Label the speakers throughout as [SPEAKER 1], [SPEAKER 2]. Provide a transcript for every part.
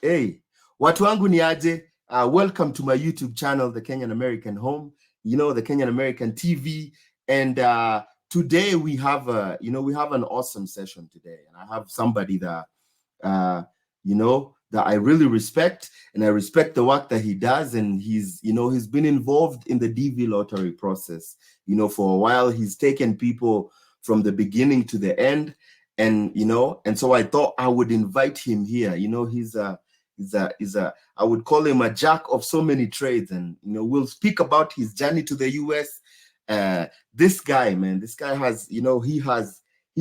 [SPEAKER 1] Hey, watu wangu ni aje? Welcome to my YouTube channel, The Kenyan American Home. You know, the Kenyan American TV. And today we have we have an awesome session today. And I have somebody that, that I really respect, and I respect the work that he does. And he's been involved in the DV lottery process, for a while. He's taken people from the beginning to the end. And so I thought I would invite him here. He's I would call him a jack of so many trades, and we'll speak about his journey to the US. This guy has he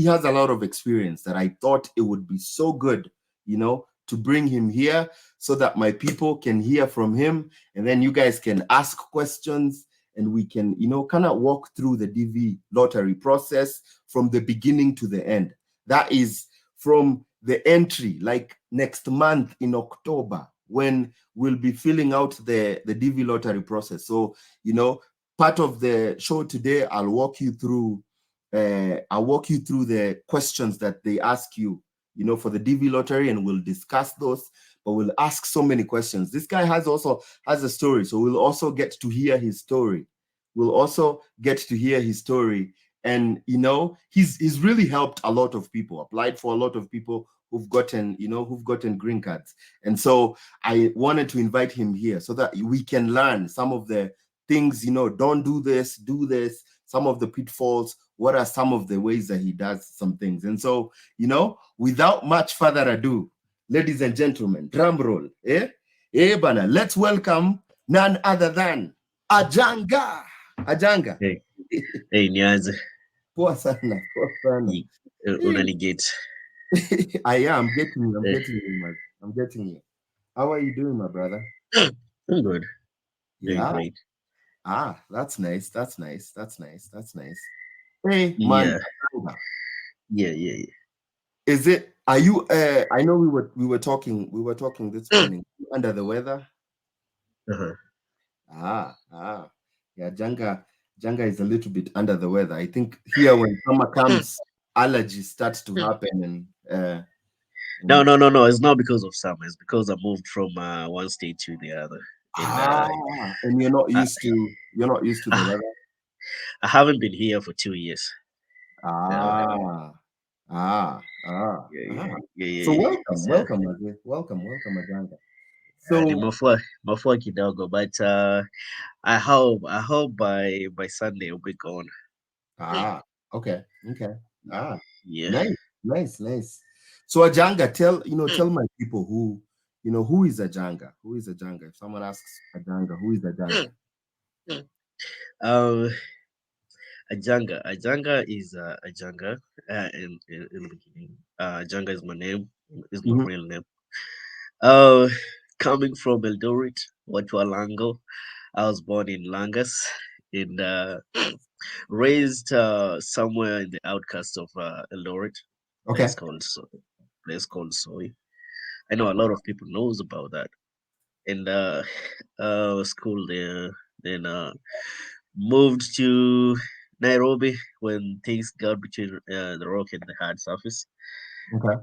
[SPEAKER 1] has a lot of experience that I thought it would be so good to bring him here so that my people can hear from him, and then you guys can ask questions, and we can kind of walk through the DV lottery process from the beginning to the end. That is from the entry, like next month in October, when we'll be filling out the DV lottery process. So, part of the show today, I'll walk you through the questions that they ask you, for the DV lottery, and we'll discuss those, but we'll ask so many questions. This guy has a story, so we'll also get to hear his story. And he's really helped a lot of people, applied for a lot of people who've gotten green cards. And so I wanted to invite him here so that we can learn some of the things, don't do this, some of the pitfalls, what are some of the ways that he does some things. And so, without much further ado, ladies and gentlemen, drum roll, bana, let's welcome none other than Ajanga.
[SPEAKER 2] Hey, niaze.
[SPEAKER 1] Poa sana.
[SPEAKER 2] Unanigate.
[SPEAKER 1] I'm getting you. How are you doing, my brother?
[SPEAKER 2] I'm good.
[SPEAKER 1] Yeah.
[SPEAKER 2] Great.
[SPEAKER 1] That's nice. Hey, man.
[SPEAKER 2] Yeah.
[SPEAKER 1] Is it? Are you? I know we were talking this morning. Under the weather? Yeah. Janga is a little bit under the weather. I think here when summer comes, allergies start to happen, and
[SPEAKER 2] No. It's not because of summer. It's because I moved from one state to the other.
[SPEAKER 1] And you're not used to the weather.
[SPEAKER 2] I haven't been here for 2 years.
[SPEAKER 1] Yeah. So welcome, Ajanga. So
[SPEAKER 2] mafua kidogo, but I hope by Sunday it'll be gone.
[SPEAKER 1] Okay.
[SPEAKER 2] Yeah.
[SPEAKER 1] Nice. So Ajanga, tell my people who is Ajanga? Who is Ajanga? If someone asks Ajanga, who is Ajanga?
[SPEAKER 2] Ajanga is Ajanga. In the beginning, Ajanga is my name. Is my real name. Coming from Eldoret, Watualango. I was born in Langas, raised somewhere in the outskirts of Eldoret.
[SPEAKER 1] Okay.
[SPEAKER 2] Place called Soy. I know a lot of people knows about that. And school there. Then moved to Nairobi when things got between the rock and the hard surface.
[SPEAKER 1] Okay.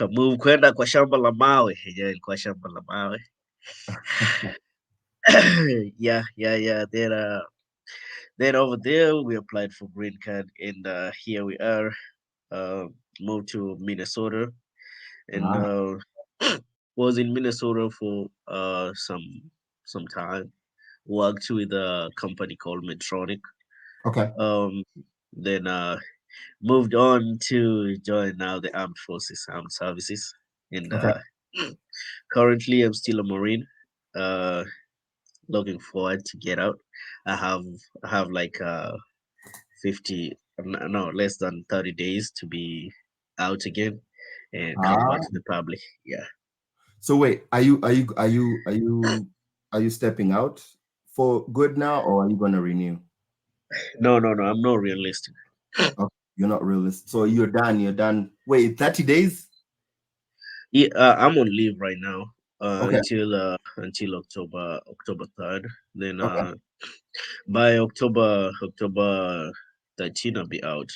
[SPEAKER 2] Move kwenda kwa shamba la mawe. Yeah, kwa shamba la mawe. Yeah. Then over there we applied for Greencard, and here we are. Moved to Minnesota, and was in Minnesota for some time. Worked with a company called Medtronic.
[SPEAKER 1] Okay.
[SPEAKER 2] Then moved on to join now the armed services, and currently I'm still a Marine. Looking forward to get out. I have like 50, no, less than 30 days to be out again and come back to the public. Yeah.
[SPEAKER 1] So wait, are you stepping out for good now, or are you gonna renew?
[SPEAKER 2] No, I'm not realistic.
[SPEAKER 1] Okay, you're not realistic. So you're done. Wait, 30 days?
[SPEAKER 2] Yeah, I'm on leave right now. Until October 3rd. Then by October 13 I'll be out.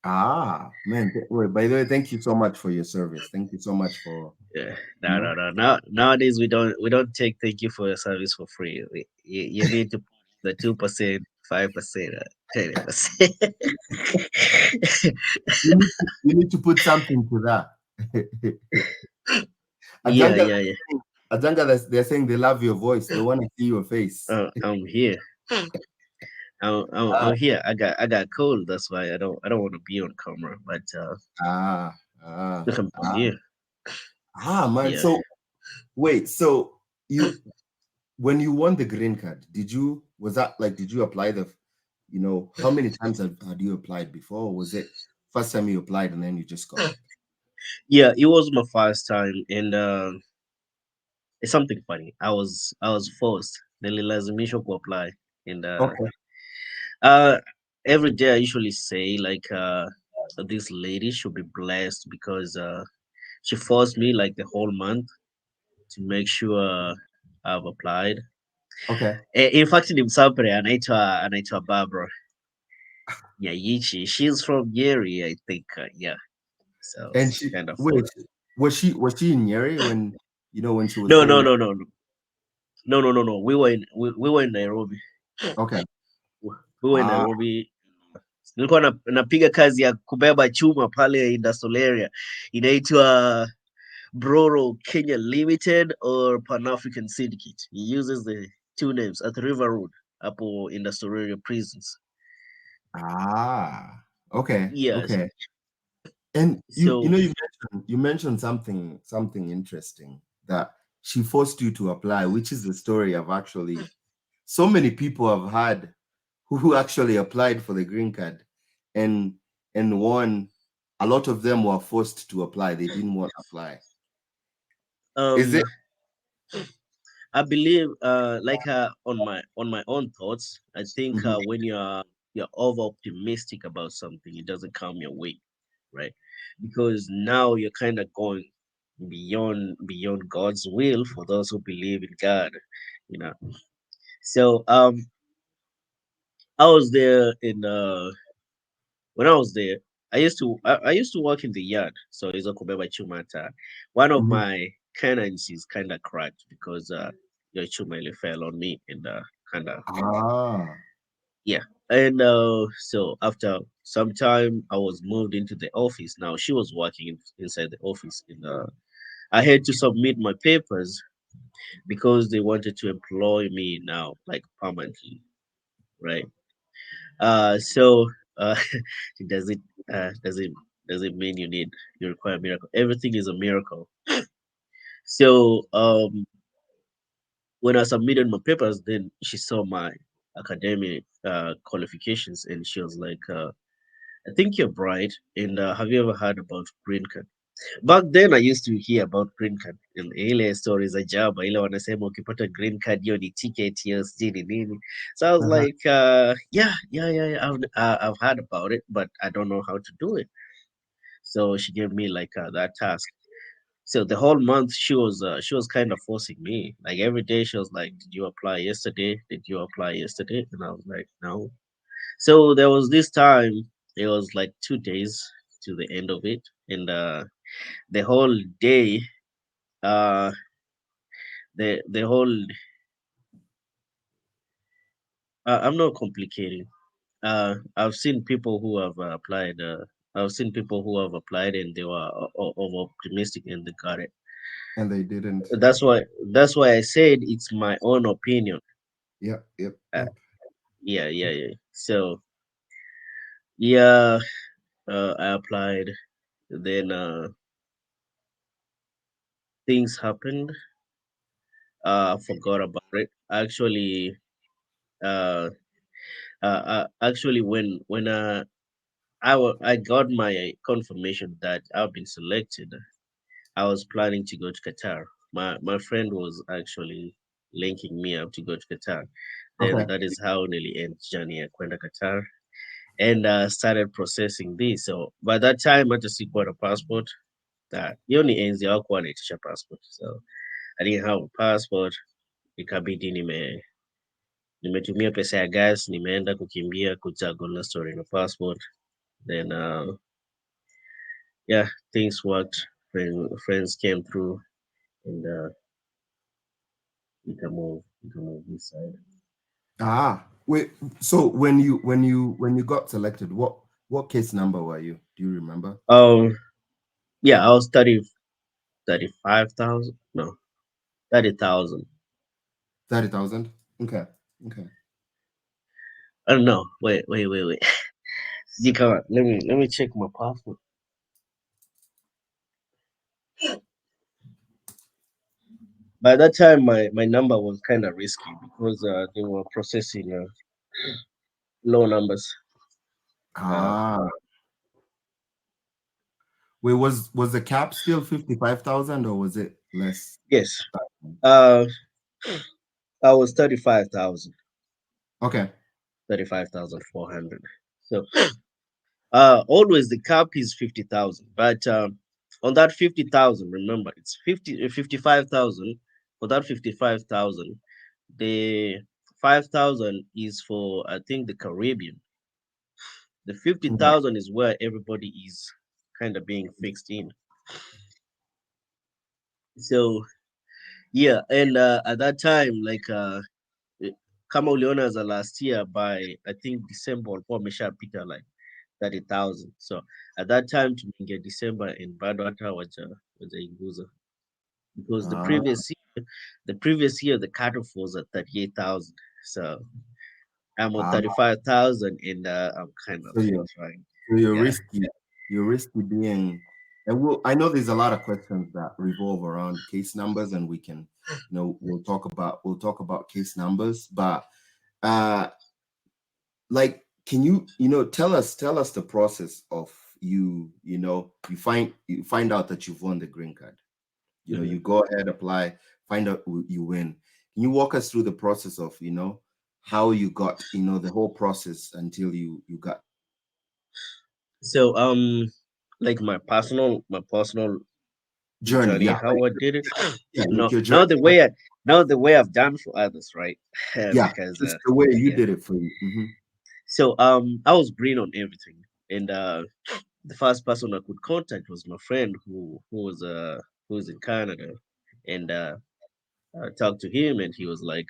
[SPEAKER 1] Ah, man. Wait, by the way, thank you so much for your service. Thank you so much for,
[SPEAKER 2] Yeah,
[SPEAKER 1] you
[SPEAKER 2] no, no,
[SPEAKER 1] know.
[SPEAKER 2] no. Nowadays we don't take thank you for your service for free. You need to put the 2%, 5%, 20%.
[SPEAKER 1] You need to put something to that.
[SPEAKER 2] Yeah,
[SPEAKER 1] Ajanga,
[SPEAKER 2] yeah, yeah.
[SPEAKER 1] Ajanga, they're saying they love your voice. They want to see your face.
[SPEAKER 2] I'm here.
[SPEAKER 1] Ah,
[SPEAKER 2] I'm here. I got cold. That's why I don't want to be on camera. But
[SPEAKER 1] ah, ah,
[SPEAKER 2] look, I'm
[SPEAKER 1] ah,
[SPEAKER 2] here.
[SPEAKER 1] man.
[SPEAKER 2] Yeah.
[SPEAKER 1] So wait, so you when you won the green card, was that like did you apply how many times had you applied before? Or was it first time you applied and then you just got it?
[SPEAKER 2] Yeah, it was my first time, and it's something funny. I was forced. Nililazimisho to apply, and
[SPEAKER 1] Okay.
[SPEAKER 2] uh, every day I usually say like this lady should be blessed because she forced me like the whole month to make sure I've applied.
[SPEAKER 1] Okay.
[SPEAKER 2] In fact, in Msapre, anaitwa Barbara Nyayichi. She's from Yeri, I think. Yeah, so
[SPEAKER 1] And
[SPEAKER 2] it's
[SPEAKER 1] she
[SPEAKER 2] kind of
[SPEAKER 1] wait,
[SPEAKER 2] fun.
[SPEAKER 1] was she in Yeri when she was
[SPEAKER 2] No, no,
[SPEAKER 1] going?
[SPEAKER 2] no, no, no, no. We were in Nairobi.
[SPEAKER 1] Okay.
[SPEAKER 2] We were in
[SPEAKER 1] Ah,
[SPEAKER 2] Nairobi. Nilikuwa napiga kazi ya kubeba chuma pale industrial area, inaitwa Broro Kenya Limited or Pan African Syndicate. He uses the two names at River Road, hapo industrial area prisons.
[SPEAKER 1] okay,
[SPEAKER 2] Yes.
[SPEAKER 1] okay. And you you
[SPEAKER 2] So
[SPEAKER 1] know you mentioned something interesting that she forced you to apply, which is the story of actually so many people have had who actually applied for the green card and won. A lot of them were forced to apply. They didn't want to apply. Is it
[SPEAKER 2] um I believe like on my own thoughts, I think
[SPEAKER 1] Mhm.
[SPEAKER 2] when you're over optimistic about something, it doesn't come your way, right? Because now you're kind of going beyond God's will for those who believe in God, you know. So I was there in when I was there, I used to work in the yard. So it's a Kubeba Chumata. One of
[SPEAKER 1] Mhm.
[SPEAKER 2] my cannons is kind of cracked because your chumele fell on me and kind of
[SPEAKER 1] Ah,
[SPEAKER 2] yeah. And so after some time, I was moved into the office. Now she was working inside the office, and I had to submit my papers because they wanted to employ me now, like permanently, right? So uh, does it uh, does it does it mean you require a miracle? Everything is a miracle. So when I submitted my papers, then she saw my academic qualifications, and she was like, "I think you're bright. And have you ever heard about Greencard?" Back then I used to hear about green card in ile stories za jaba ile wanasema ukipata green card hiyo ni ticket hiyo sijui ni nini. So I was
[SPEAKER 1] uh-huh.
[SPEAKER 2] like yeah, I've heard about it but I don't know how to do it. So she gave me like that task. So the whole month she was kind of forcing me. Like every day she was like, "Did you apply yesterday? Did you apply yesterday?" And I was like, "No." So there was this time. It was like 2 days to the end of it, and the whole day uh the whole I'm not complicating. I've seen people who have applied and they were over optimistic and they got it.
[SPEAKER 1] And they didn't.
[SPEAKER 2] That's why I said it's my own opinion.
[SPEAKER 1] Yep, yep,
[SPEAKER 2] uh,
[SPEAKER 1] yep.
[SPEAKER 2] yeah. So yeah, I applied, then things happened. I forgot about it actually. Actually when I got my confirmation that I've been selected. I was planning to go to Qatar. My friend was actually linking me up to go to Qatar. Then
[SPEAKER 1] Okay.
[SPEAKER 2] that is how nearly end journey at Kwenda Qatar and started processing this. So by that time I just got a passport. That the only ends the wanaitisha passport. So I didn't have a passport. Ikabidi nimetumia pesa ya gas, nimeenda kukimbia kuja Golden Story na passport. Then yeah, things worked. Friends came through, and we can move this side.
[SPEAKER 1] Ah, wait. So when you got selected, what case number were you? Do you remember?
[SPEAKER 2] Yeah, I was 35,000. No, 30,000.
[SPEAKER 1] 30,000. Okay. Okay.
[SPEAKER 2] I don't know. Wait. You come on. Let me check my passport. By that time, my number was kind of risky because they were processing low numbers. Uh,
[SPEAKER 1] Ah, wait. Was the cap still 55,000 or was it less?
[SPEAKER 2] yes. Uh, I was 35,000,
[SPEAKER 1] Okay.
[SPEAKER 2] 35,400. So always the cap is 50,000, but on that 50,000, remember it's 55,000. For that 55,000, the 5,000 is for, I think, the Caribbean. The
[SPEAKER 1] Okay.
[SPEAKER 2] 50,000 is where everybody is kind of being fixed in. So yeah, and at that time, like eh, kama uliona za last year, by I think December walikuwa wameshapita like 30,000. So at that time tumeingia December and bado hata wajaiguza, because
[SPEAKER 1] Ah,
[SPEAKER 2] the previous year the cutoff was at 38,000. So I'm on
[SPEAKER 1] ah.
[SPEAKER 2] 35,000, and I'm kind of
[SPEAKER 1] So you're
[SPEAKER 2] trying.
[SPEAKER 1] so you're
[SPEAKER 2] Yeah.
[SPEAKER 1] risky. You're risky being. And I know there's a lot of questions that revolve around case numbers, and we can, we'll talk about case numbers, but uh like can you tell us the process of you find out that you've won the green card.
[SPEAKER 2] Mhm.
[SPEAKER 1] You go ahead, apply, find out you win. Can you walk us through the process of how you got the whole process until you got
[SPEAKER 2] So like my personal
[SPEAKER 1] journey?
[SPEAKER 2] journey,
[SPEAKER 1] Yeah,
[SPEAKER 2] how I did it.
[SPEAKER 1] yeah, like
[SPEAKER 2] No,
[SPEAKER 1] your journey.
[SPEAKER 2] now the way I've done for others, right?
[SPEAKER 1] Yeah,
[SPEAKER 2] Because
[SPEAKER 1] just the way you
[SPEAKER 2] yeah.
[SPEAKER 1] did it for you.
[SPEAKER 2] So I was green on everything, and the first person I could contact was my friend who was in Canada, and I talked to him, and he was like,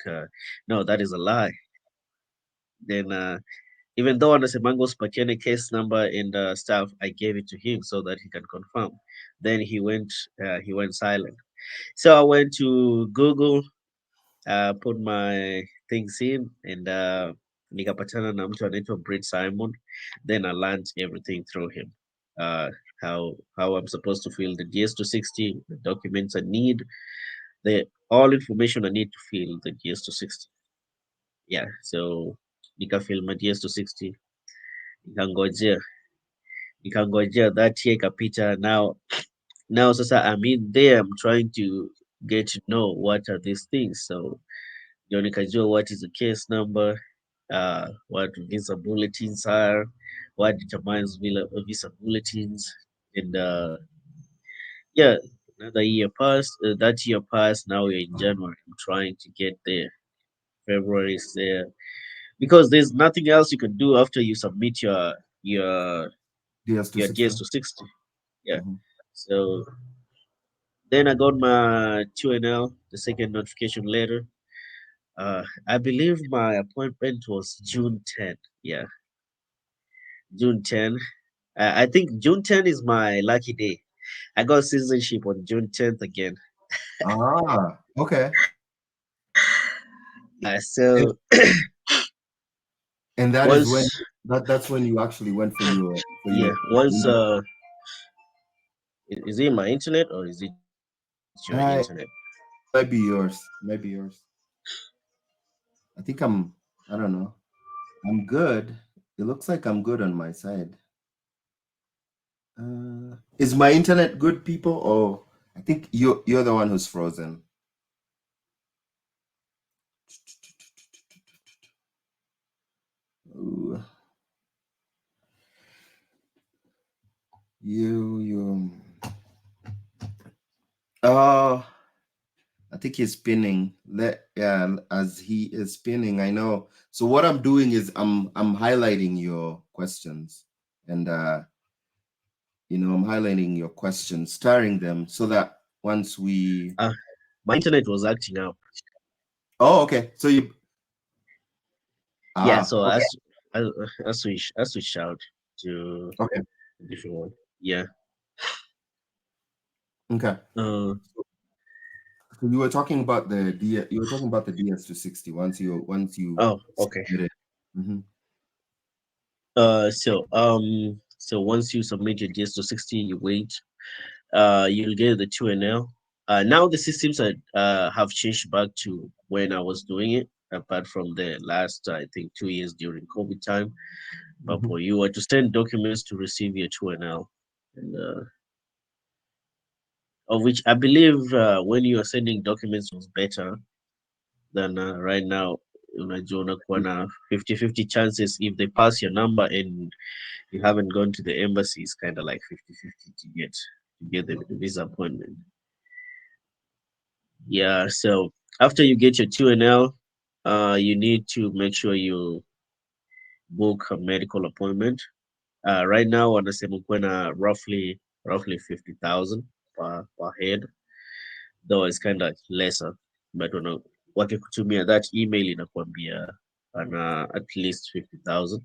[SPEAKER 2] "No, that is a lie." Then even though on the Semangos Pakene case number and stuff, I gave it to him so that he can confirm. Then he went silent. So I went to Google, put my things in, and nikapatana na mtu anaitwa Brit Simon. Then I learned everything through him. Uh, how I'm supposed to fill the DS260, the documents I need, the all information I need to fill the DS260. Yeah, so nikafill my DS260, nikangojea nikangojea that year ikapita. Now sasa I'm in there, I'm trying to get to know what are these things. So ndio nikajua what is the case number, what visa bulletins are, what determines visa bulletins, and yeah, another year passed. That year passed. Now we're in January. I'm trying to get there. February is there because there's nothing else you can do after you submit your your
[SPEAKER 1] DS260.
[SPEAKER 2] DS260. Yeah. So then I got my 2NL, the second notification letter. I believe my appointment was June 10. Yeah, June 10. I think June 10 is my lucky day. I got citizenship on June 10th again.
[SPEAKER 1] Ah, okay.
[SPEAKER 2] Yeah,
[SPEAKER 1] And,
[SPEAKER 2] so
[SPEAKER 1] and that is when
[SPEAKER 2] once,
[SPEAKER 1] that's when you actually went for your
[SPEAKER 2] yeah, once, is it my internet or is it your
[SPEAKER 1] uh,
[SPEAKER 2] internet?
[SPEAKER 1] might be yours. Maybe yours. I think I don't know. I'm good. It looks like I'm good on my side. Is my internet good, people? Or I think you're the one who's frozen. Ooh, you. Oh, I think he's spinning. Yeah, as he is spinning, I know. So what I'm doing is I'm highlighting your questions. and I'm highlighting your questions, starring them, so that once we.
[SPEAKER 2] My internet was acting up.
[SPEAKER 1] Oh, okay. So you.
[SPEAKER 2] Yeah, so
[SPEAKER 1] Okay.
[SPEAKER 2] I switched out to
[SPEAKER 1] Okay.
[SPEAKER 2] a different one. Yeah.
[SPEAKER 1] Okay.
[SPEAKER 2] Uh,
[SPEAKER 1] So you were talking about you were talking about the DS260 once you
[SPEAKER 2] oh, okay.
[SPEAKER 1] submit it. Mm-hmm.
[SPEAKER 2] So once you submit your DS260, you wait. You'll get the 2NL. Now the systems have changed back to when I was doing it, apart from the last, I think, 2 years during COVID time. But
[SPEAKER 1] Mm-hmm.
[SPEAKER 2] for you are to send documents to receive your 2NL, and of which I believe when you are sending documents was better than right now. Unajua kuna 50-50 chances if they pass your number and you haven't gone to the embassy, it's kind of like 50-50 to get the visa appointment. Yeah, so after you get your 2NL, you need to make sure you book a medical appointment. Right now wanasema kuna roughly 50,000 per head, though it's kind of lesser, but wakikutumia that email inakwambia at least 50,000.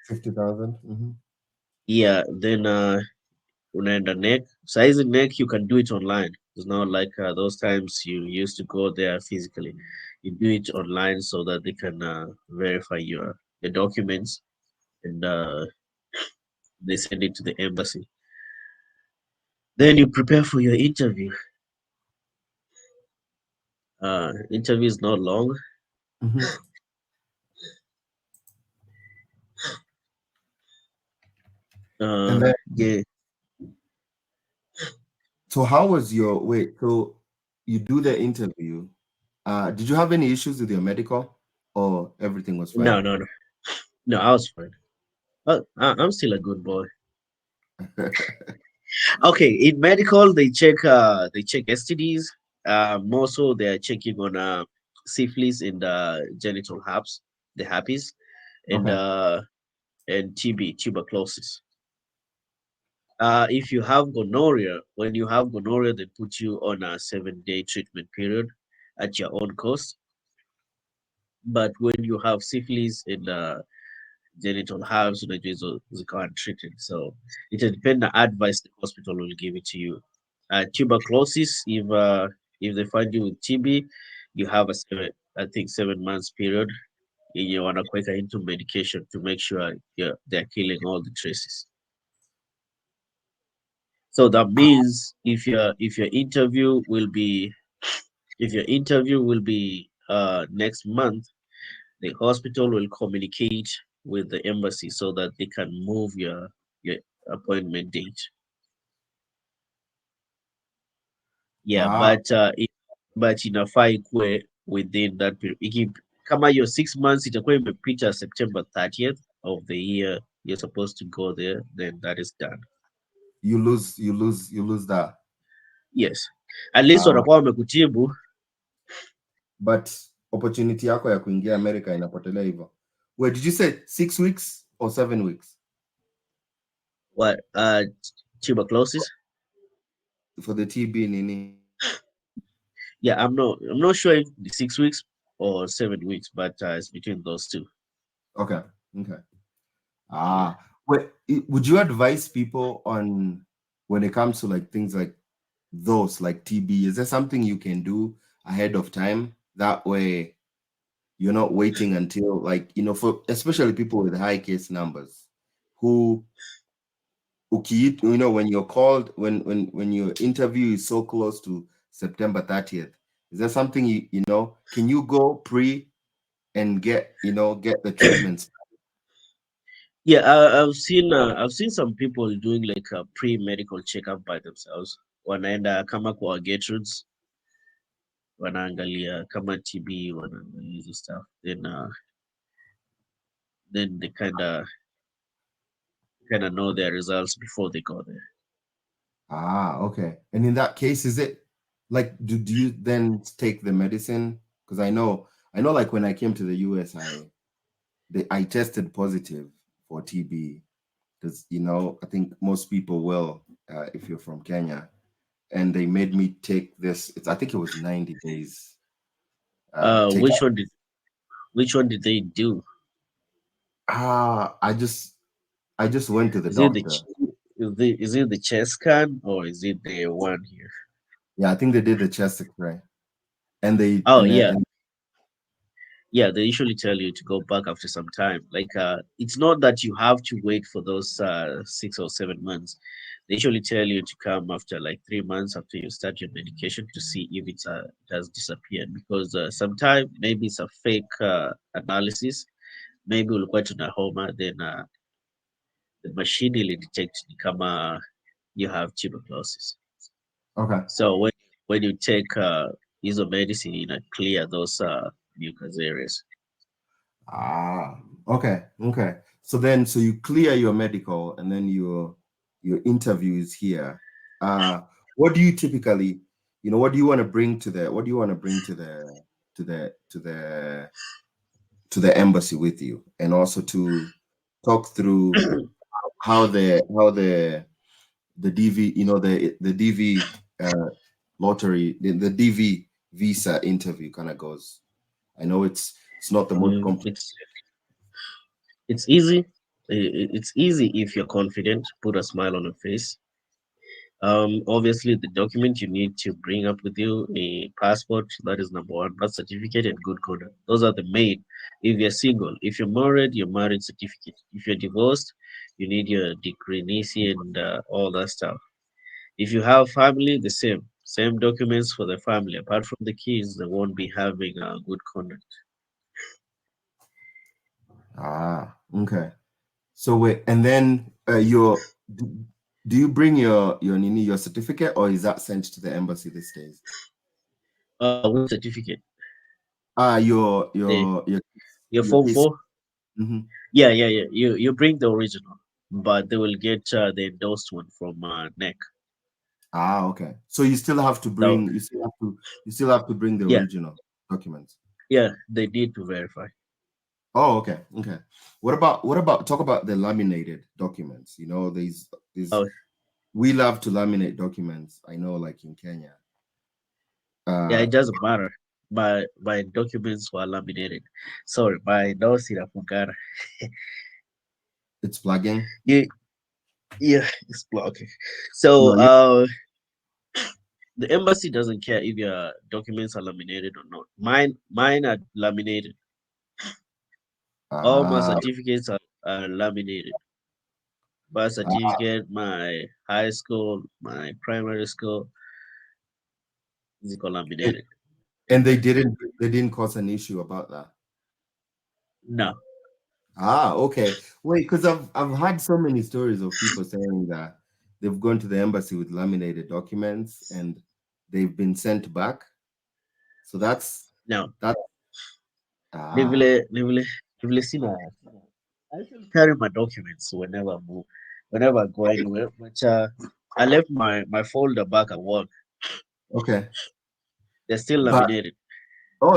[SPEAKER 1] 50,000. Mm-hmm.
[SPEAKER 2] Yeah, then unaenda neck. Size neck, you can do it online. It's not like those times you used to go there physically. You do it online so that they can verify your documents, and they send it to the embassy. Then you prepare for your interview. Interview is not long.
[SPEAKER 1] Mm-hmm. And then,
[SPEAKER 2] Yeah.
[SPEAKER 1] so how was your wait? So you do the interview. Did you have any issues with your medical, or everything was
[SPEAKER 2] No,
[SPEAKER 1] fine?
[SPEAKER 2] no, no, no. I was fine. I'm still a good boy. Okay, in medical they check STDs. More so they're checking on syphilis and genital herpes, the herpes, and
[SPEAKER 1] Okay.
[SPEAKER 2] TB, tuberculosis. If you have gonorrhea, when you have gonorrhea, they put you on a 7-day treatment period at your own cost. But when you have syphilis and genital herpes, unajua ziko untreated, so it will depend on advice the hospital will give it to you. Tuberculosis, if they find you with TB, you have I think 7 months period. You want to quicker into medication to make sure they're killing all the traces. So that means if your interview will be next month, the hospital will communicate with the embassy so that they can move your appointment date. Yeah,
[SPEAKER 1] Ah,
[SPEAKER 2] but inafaa ikuwe within that period. Kama your 6 months itakuwa imepita September 30th of the year you're supposed to go there, then that is done.
[SPEAKER 1] you lose that.
[SPEAKER 2] Yes, at least
[SPEAKER 1] Uh,
[SPEAKER 2] watakuwa wamekutibu.
[SPEAKER 1] but opportunity yako ya kuingia America inapotelea hivyo. Wait, did you say 6 weeks or 7 weeks
[SPEAKER 2] What tuberculosis?
[SPEAKER 1] for the TB nini?
[SPEAKER 2] Yeah, I'm not sure if 6 weeks or 7 weeks, but it's between those two.
[SPEAKER 1] Okay. Okay.
[SPEAKER 2] Yeah.
[SPEAKER 1] Wait, would you advise people on when it comes to like things like those, like TB? Is there something you can do ahead of time? That way you're not waiting until like, for especially people with high case numbers who when you're called, when your interview is so close to September 30th, is there something can you go pre and get the treatments?
[SPEAKER 2] Yeah, I've seen some people doing like a pre-medical checkup by themselves. Wanaenda kama kwa Gertrudes, wanaangalia kama TB, wanaangalia hizo stuff. Then they kind of know their results before they go there.
[SPEAKER 1] Okay. And in that case, is it like do you then take the medicine? Because I know like when I came to the US, I tested positive for TB Because, I think most people will, if you're from Kenya. And they made me take this. I think it was 90 days. Take
[SPEAKER 2] Which one did they do?
[SPEAKER 1] I just went to the
[SPEAKER 2] Is it the
[SPEAKER 1] doctor.
[SPEAKER 2] is it the chest scan or is it the one here?
[SPEAKER 1] Yeah, I think they did the chest X-ray, and they
[SPEAKER 2] Oh
[SPEAKER 1] and then
[SPEAKER 2] yeah,
[SPEAKER 1] and
[SPEAKER 2] yeah. They usually tell you to go back after some time. Like it's not that you have to wait for those 6 or 7 months. They usually tell you to come after like 3 months after you start your medication to see if it has disappeared because sometimes maybe it's a fake analysis. Maybe ulikuwa tunahoma then the machine will detect kama you have tuberculosis.
[SPEAKER 1] okay.
[SPEAKER 2] So when you take hizo medicine clear those mucus areas.
[SPEAKER 1] Okay, okay. So you clear your medical, and then your interview is here. What do you typically, what do you want to bring to the what do you want to bring to the embassy with you, and also to talk through how the DV, the DV lottery, the DV visa interview kind of goes. I know it's not the most
[SPEAKER 2] Mm,
[SPEAKER 1] complicated.
[SPEAKER 2] it's easy. It's easy if you're confident. Put a smile on your face. Obviously, the document you need to bring up with you a passport. That is number one. Birth certificate and good conduct. Those are the main. If you're single, if you're married, your marriage certificate. If you're divorced, you need your decree, nisi, and all that stuff. If you have family, the same documents for the family. Apart from the kids, they won't be having good conduct.
[SPEAKER 1] Okay. So wait, and then do you bring your certificate, or is that sent to the embassy these days?
[SPEAKER 2] Which certificate?
[SPEAKER 1] Ah,
[SPEAKER 2] The your
[SPEAKER 1] your
[SPEAKER 2] form
[SPEAKER 1] case.
[SPEAKER 2] four.
[SPEAKER 1] Mhm.
[SPEAKER 2] Yeah. You bring the original, but they will get the endorsed one from NEC.
[SPEAKER 1] Okay. So you still have to
[SPEAKER 2] So
[SPEAKER 1] bring you still have to bring the
[SPEAKER 2] yeah,
[SPEAKER 1] original documents.
[SPEAKER 2] yeah, they need to verify.
[SPEAKER 1] Oh, okay. Okay. What about talk about the laminated documents? These
[SPEAKER 2] Oh
[SPEAKER 1] we love to laminate documents. I know, like in Kenya.
[SPEAKER 2] yeah,
[SPEAKER 1] Uh
[SPEAKER 2] it doesn't matter. My documents were laminated. Sorry, my nose in a
[SPEAKER 1] it's plugging.
[SPEAKER 2] Yeah, yeah, it's blocking. So
[SPEAKER 1] No, you
[SPEAKER 2] the embassy doesn't care if your documents are laminated or not. Mine are laminated. All my
[SPEAKER 1] ah
[SPEAKER 2] certificates are laminated. Birth
[SPEAKER 1] ah
[SPEAKER 2] certificate, my high school, my primary school is
[SPEAKER 1] and,
[SPEAKER 2] laminated.
[SPEAKER 1] and they didn't cause an issue about that.
[SPEAKER 2] No,
[SPEAKER 1] Okay. Wait, because I've had so many stories of people saying that they've gone to the embassy with laminated documents and they've been sent back. So
[SPEAKER 2] no.
[SPEAKER 1] that
[SPEAKER 2] Nivile,
[SPEAKER 1] ah
[SPEAKER 2] Nivile, Nivile sina. I still carry my documents whenever I move, whenever I go anywhere. But I left my folder back at work.
[SPEAKER 1] okay.
[SPEAKER 2] They're still
[SPEAKER 1] But
[SPEAKER 2] laminated.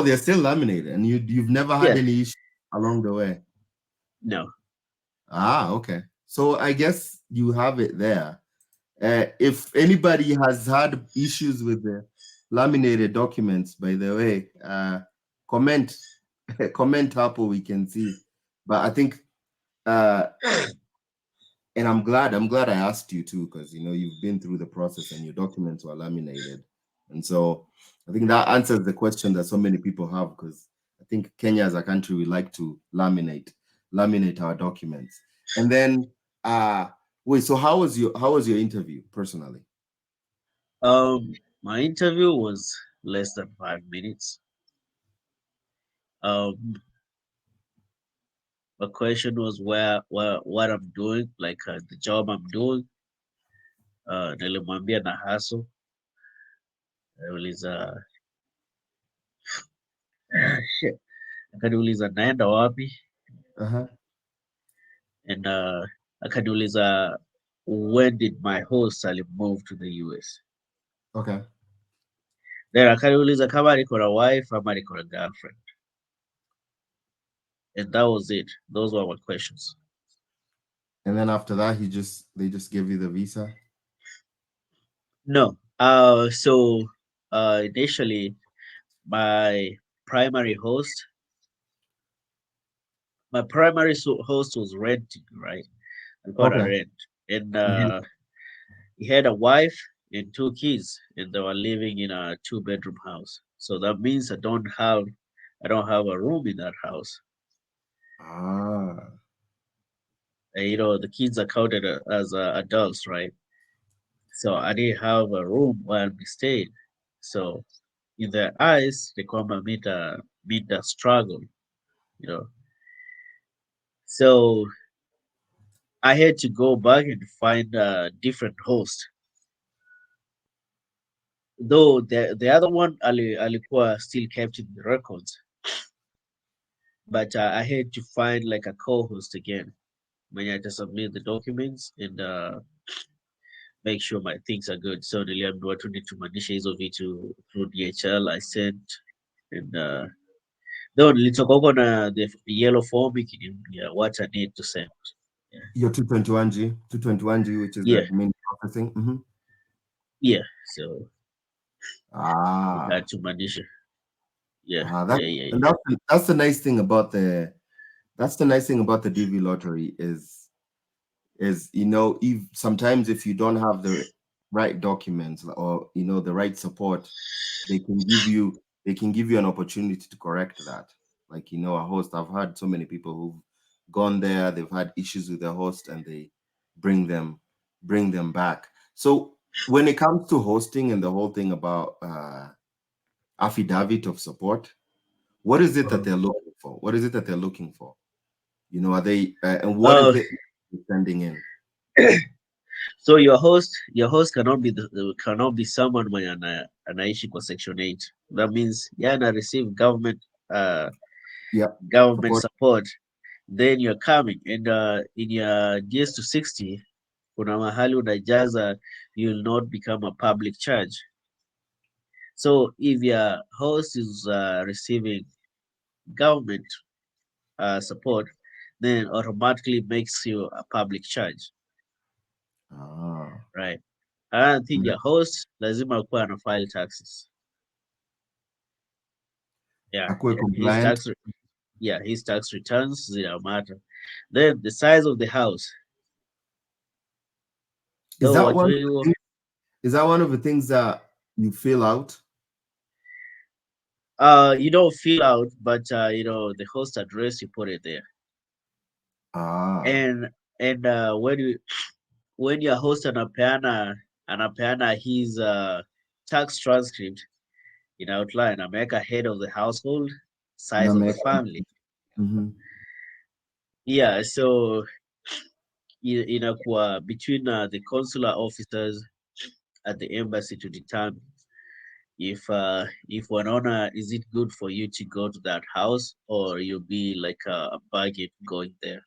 [SPEAKER 1] they're still laminated, and you've never had
[SPEAKER 2] Yeah,
[SPEAKER 1] any issue along the way.
[SPEAKER 2] no,
[SPEAKER 1] Okay. So I guess you have it there. If anybody has had issues with the laminated documents, by the way, comment comment up, or we can see. But I think, uh, and I'm glad I asked you too, because you've been through the process and your documents were laminated, and so I think that answers the question that so many people have, because I think Kenya as a country, we like to laminate our documents. And then, wait, so how was your interview personally?
[SPEAKER 2] My interview was less than 5 minutes. Um, the question was where what I'm doing, like the job I'm doing. Nilimwambia na hustle. Akaniuliza shit. Akaniuliza naenda wapi,
[SPEAKER 1] Uh-huh.
[SPEAKER 2] and akaniuliza when did my host move to the US.
[SPEAKER 1] Okay.
[SPEAKER 2] Then akaniuliza kama niko na wife ama niko na girlfriend, and that was it. Those were my questions.
[SPEAKER 1] And then after that, they just give you the visa.
[SPEAKER 2] No. So initially, my primary host, host was renting, right? I got a
[SPEAKER 1] Okay.
[SPEAKER 2] rent, and
[SPEAKER 1] Mhm.
[SPEAKER 2] he had a wife and two kids, and they were living in a two-bedroom house. So that means I don't have a room in that house.
[SPEAKER 1] Ah,
[SPEAKER 2] The kids are counted as adults, right? So I didn't have a room while we stayed. So in their eyes, they come and meet the struggle, you know. So I had to go back and find a different host. Though the other one alikuwa still kept in the records, but I had to find like a co-host again when I had to submit the documents and make sure my things are good. So niliambiwa tu nitumanishe hizo vitu through DHL I sent and though nilitoka huko na the yellow form ikiniambia what I need to send. Yeah,
[SPEAKER 1] your 221G, 221G, which is the
[SPEAKER 2] yeah,
[SPEAKER 1] admin processing. Mhm.
[SPEAKER 2] yeah. So we
[SPEAKER 1] Ah,
[SPEAKER 2] had to manage. Yeah,
[SPEAKER 1] that
[SPEAKER 2] yeah, yeah,
[SPEAKER 1] and
[SPEAKER 2] yeah.
[SPEAKER 1] that's the nice thing about the DV lottery is if sometimes if you don't have the right documents or the right support, they can give you an opportunity to correct that. Like a host, I've had so many people who've gone there, they've had issues with the host, and they bring them back. So when it comes to hosting and the whole thing about affidavit of support, what is it that
[SPEAKER 2] Uh-huh.
[SPEAKER 1] they're looking for? What is it that they're looking for? Are they and what is
[SPEAKER 2] Uh,
[SPEAKER 1] it sending in?
[SPEAKER 2] so your host cannot be cannot be someone mwenye anaishi kwa section 8. That means yana receive uh
[SPEAKER 1] Yeah,
[SPEAKER 2] government
[SPEAKER 1] support.
[SPEAKER 2] support. Then you're coming and in your DS to 60 kuna mahali unajaza you'll not become a public charge. So if your host is receiving government support, then automatically makes you a public charge,
[SPEAKER 1] Ah,
[SPEAKER 2] right? I think
[SPEAKER 1] mm.
[SPEAKER 2] your host lazima kuwa ana file taxes. Yeah,
[SPEAKER 1] Akue
[SPEAKER 2] his
[SPEAKER 1] compliant.
[SPEAKER 2] his tax returns zina matter. Then the size of the house.
[SPEAKER 1] Is
[SPEAKER 2] Though
[SPEAKER 1] that
[SPEAKER 2] watu
[SPEAKER 1] one?
[SPEAKER 2] wengi
[SPEAKER 1] Is that one of the things that you fill out?
[SPEAKER 2] you don't fill out, but the host address you put it there.
[SPEAKER 1] Ah,
[SPEAKER 2] And when your host anapeana his tax transcript in outline, ameweka head of the household, size of the
[SPEAKER 1] Nameka.
[SPEAKER 2] family.
[SPEAKER 1] Mm-hmm.
[SPEAKER 2] Yeah, so inakuwa between the consular officers at the embassy to determine if wanaona is it good for you to go to that house or you'll be like a bargain going there.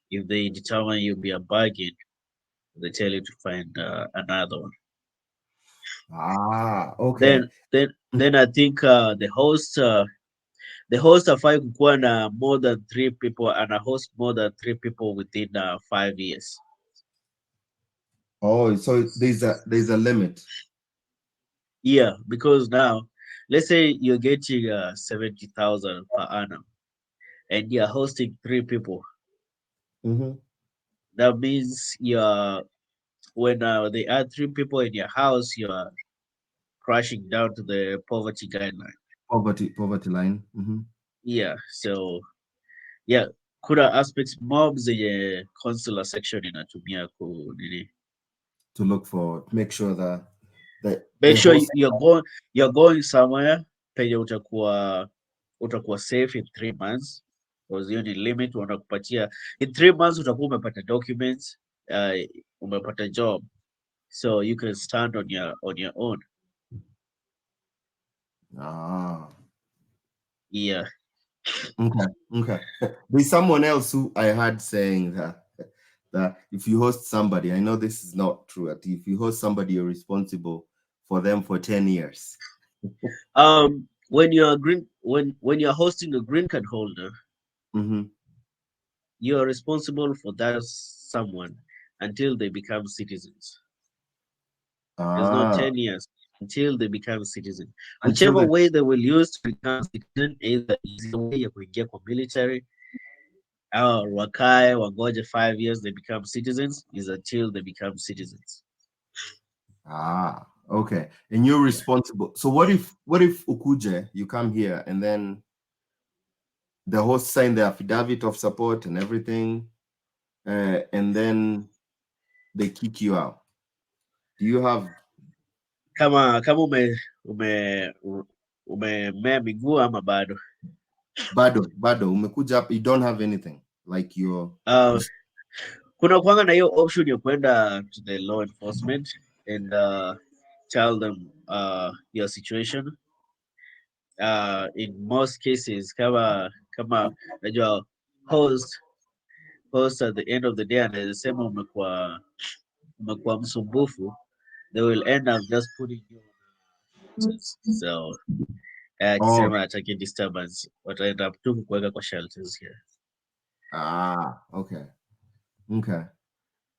[SPEAKER 2] If they determine you'll be a bargain, they tell you to find another one.
[SPEAKER 1] Ah, okay.
[SPEAKER 2] Then I think the host afai kukuwa na more than three people and a host more than three people within 5 years.
[SPEAKER 1] Oh, so there's a limit.
[SPEAKER 2] Yeah, because now let's say you're getting 70,000 per annum and you're hosting three people.
[SPEAKER 1] Mm-hmm.
[SPEAKER 2] That means you're when they add three people in your house, you're crashing down to the poverty guideline.
[SPEAKER 1] Poverty line. Mm-hmm.
[SPEAKER 2] Yeah, so yeah, kuna aspects mob zenye consular section inatumia ku nini.
[SPEAKER 1] To look for, make sure that
[SPEAKER 2] Make
[SPEAKER 1] the
[SPEAKER 2] sure
[SPEAKER 1] host.
[SPEAKER 2] you're going somewhere penye utakuwa safe in 3 months because hiyo ni limit wanakupatia. In 3 months utakuwa umepata documents, uh, umepata job, so you can stand on your own.
[SPEAKER 1] Ah,
[SPEAKER 2] Yeah.
[SPEAKER 1] okay, okay. There's someone else who I had saying that if you host somebody, I know this is not true. If you host somebody, you're responsible for them for 10 years.
[SPEAKER 2] When when you're hosting a green card holder,
[SPEAKER 1] Mm-hmm.
[SPEAKER 2] you are responsible for that someone until they become citizens. There's no
[SPEAKER 1] Ah,
[SPEAKER 2] 10 years until they become citizen.
[SPEAKER 1] until
[SPEAKER 2] Whichever
[SPEAKER 1] the
[SPEAKER 2] way they will use to become citizen, either easy way ya kuingia kwa military or wakae wangoje 5 years they become citizens, is until they become citizens.
[SPEAKER 1] okay. And you're
[SPEAKER 2] Yeah.
[SPEAKER 1] responsible. So what if Ukuje, you come here and then the host sign the affidavit of support and everything, and then they kick you out? Do you have
[SPEAKER 2] Kama ume umemea miguu ama bado?
[SPEAKER 1] bado umekuja up, you don't have anything like
[SPEAKER 2] Uh,
[SPEAKER 1] you
[SPEAKER 2] kuna kuanga na hiyo option ya kwenda to the law enforcement and tell them your situation. In most cases, kama najua host at the end of the day anasema umekuwa msumbufu, they will end up just putting you on shelters. So
[SPEAKER 1] oh
[SPEAKER 2] akisema atake disturbance, wataenda tu kukuweka kwa shelters here.
[SPEAKER 1] okay.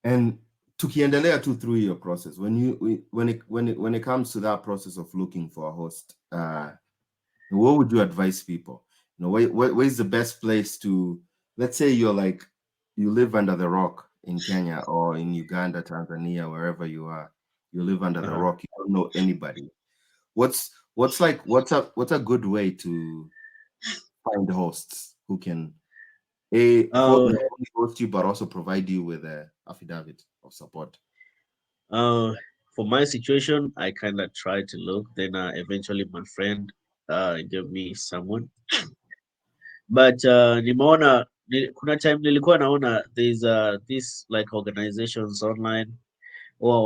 [SPEAKER 1] And tukiendelea tu through your process, when it comes to that process of looking for a host, what would you advise people? Where's the best place to, let's say you live under the rock in Kenya or in Uganda, Tanzania, wherever you are, you live under the rock, you don't know anybody. What's a good way to find hosts who can not only host you but also provide you with a affidavit of support?
[SPEAKER 2] For my situation, I kind of tried to look. Then eventually my friend gave me someone. But nimeona kuna time nilikuwa naona there's this like organizations online huwa